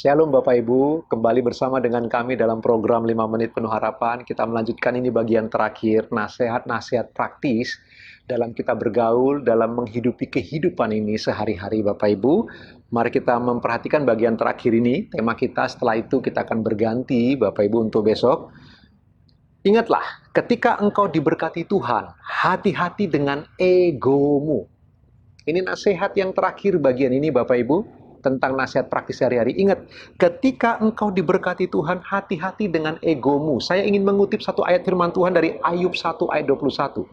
Shalom Bapak Ibu, kembali bersama dengan kami dalam program 5 Menit Penuh Harapan. Kita melanjutkan ini bagian terakhir, nasihat-nasihat praktis dalam kita bergaul, dalam menghidupi kehidupan ini sehari-hari Bapak Ibu. Mari kita memperhatikan bagian terakhir ini, tema kita setelah itu kita akan berganti Bapak Ibu untuk besok. Ingatlah, ketika engkau diberkati Tuhan, hati-hati dengan egomu. Ini nasihat yang terakhir bagian ini Bapak Ibu, tentang nasihat praktis sehari-hari. Ingat, ketika engkau diberkati Tuhan, hati-hati dengan egomu. Saya ingin mengutip satu ayat firman Tuhan dari Ayub 1 ayat 21.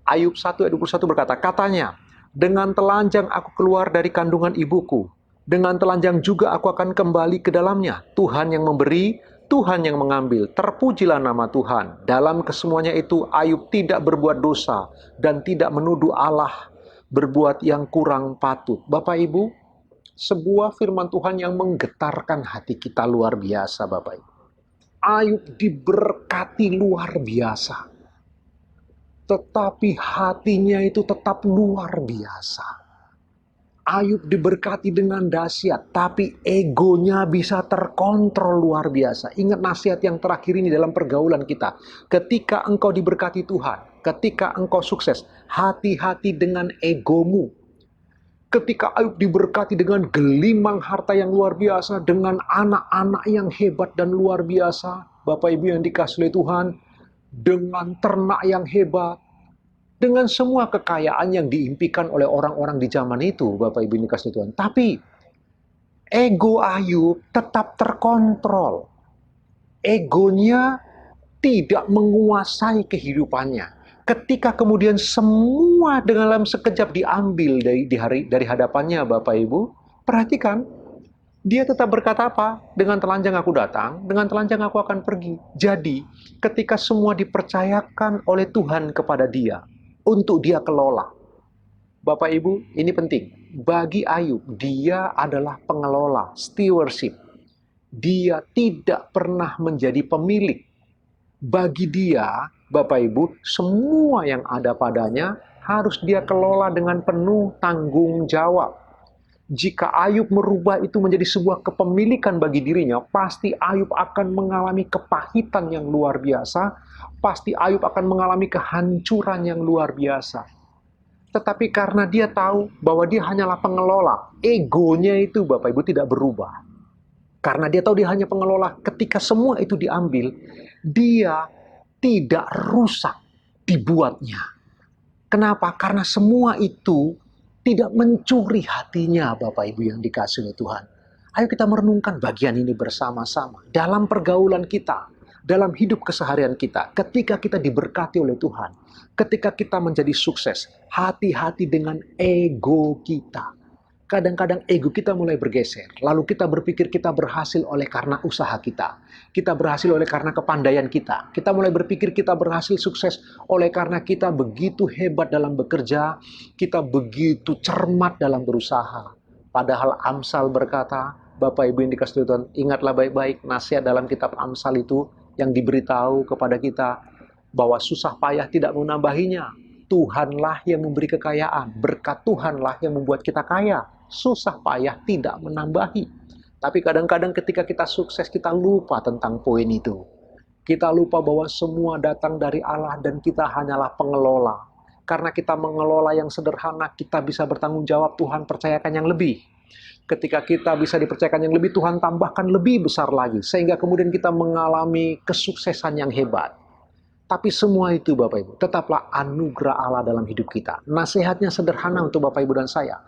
Ayub 1 ayat 21 berkata, katanya, dengan telanjang aku keluar dari kandungan ibuku, dengan telanjang juga aku akan kembali ke dalamnya. Tuhan yang memberi, Tuhan yang mengambil. Terpujilah nama Tuhan. Dalam kesemuanya itu, Ayub tidak berbuat dosa dan tidak menuduh Allah berbuat yang kurang patut. Bapak Ibu, sebuah firman Tuhan yang menggetarkan hati kita luar biasa Bapak Ibu. Ayub diberkati luar biasa. Tetapi hatinya itu tetap luar biasa. Ayub diberkati dengan dahsyat, tapi egonya bisa terkontrol luar biasa. Ingat nasihat yang terakhir ini dalam pergaulan kita. Ketika engkau diberkati Tuhan, ketika engkau sukses, hati-hati dengan egomu. Ketika Ayub diberkati dengan gelimang harta yang luar biasa, dengan anak-anak yang hebat dan luar biasa, Bapak Ibu yang dikasihi oleh Tuhan, dengan ternak yang hebat, dengan semua kekayaan yang diimpikan oleh orang-orang di zaman itu, Bapak Ibu yang dikasihi Tuhan. Tapi ego Ayub tetap terkontrol. Egonya tidak menguasai kehidupannya. Ketika kemudian semua dalam sekejap diambil dari hadapannya Bapak Ibu, perhatikan, dia tetap berkata apa? Dengan telanjang aku datang, dengan telanjang aku akan pergi. Jadi, ketika semua dipercayakan oleh Tuhan kepada dia, untuk dia kelola. Bapak Ibu, ini penting. Bagi Ayub, dia adalah pengelola, stewardship. Dia tidak pernah menjadi pemilik. Bagi dia, Bapak Ibu, semua yang ada padanya harus dia kelola dengan penuh tanggung jawab. Jika Ayub merubah itu menjadi sebuah kepemilikan bagi dirinya, pasti Ayub akan mengalami kepahitan yang luar biasa, pasti Ayub akan mengalami kehancuran yang luar biasa. Tetapi karena dia tahu bahwa dia hanyalah pengelola, egonya itu Bapak Ibu tidak berubah. Karena dia tahu dia hanya pengelola, ketika semua itu diambil, dia tidak rusak dibuatnya. Kenapa? Karena semua itu tidak mencuri hatinya Bapak Ibu yang dikasihi oleh Tuhan. Ayo kita merenungkan bagian ini bersama-sama. Dalam pergaulan kita, dalam hidup keseharian kita, ketika kita diberkati oleh Tuhan, ketika kita menjadi sukses, hati-hati dengan ego kita. Kadang-kadang ego kita mulai bergeser. Lalu kita berpikir kita berhasil oleh karena usaha kita. Kita berhasil oleh karena kepandaian kita. Kita mulai berpikir kita berhasil sukses oleh karena kita begitu hebat dalam bekerja. Kita begitu cermat dalam berusaha. Padahal Amsal berkata, Bapak Ibu yang dikasihi Tuhan, ingatlah baik-baik nasihat dalam kitab Amsal itu yang diberitahu kepada kita bahwa susah payah tidak menambahinya. Tuhanlah yang memberi kekayaan. Berkat Tuhanlah yang membuat kita kaya. Susah payah tidak menambahi. Tapi kadang-kadang ketika kita sukses, kita lupa tentang poin itu. Kita lupa bahwa semua datang dari Allah dan kita hanyalah pengelola. Karena kita mengelola yang sederhana, kita bisa bertanggung jawab, Tuhan percayakan yang lebih. Ketika kita bisa dipercayakan yang lebih, Tuhan tambahkan lebih besar lagi. Sehingga kemudian kita mengalami kesuksesan yang hebat. Tapi semua itu Bapak Ibu, tetaplah anugerah Allah dalam hidup kita. Nasihatnya sederhana untuk Bapak Ibu dan saya.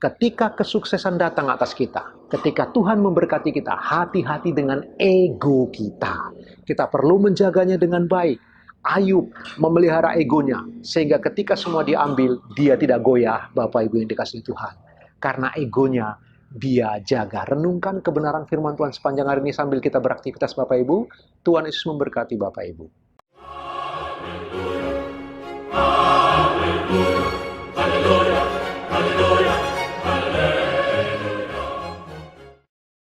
Ketika kesuksesan datang atas kita, ketika Tuhan memberkati kita, hati-hati dengan ego kita. Kita perlu menjaganya dengan baik. Ayub memelihara egonya, sehingga ketika semua diambil, dia tidak goyah, Bapak Ibu yang dikasihi Tuhan. Karena egonya dia jaga. Renungkan kebenaran firman Tuhan sepanjang hari ini sambil kita beraktivitas Bapak Ibu. Tuhan Yesus memberkati Bapak Ibu.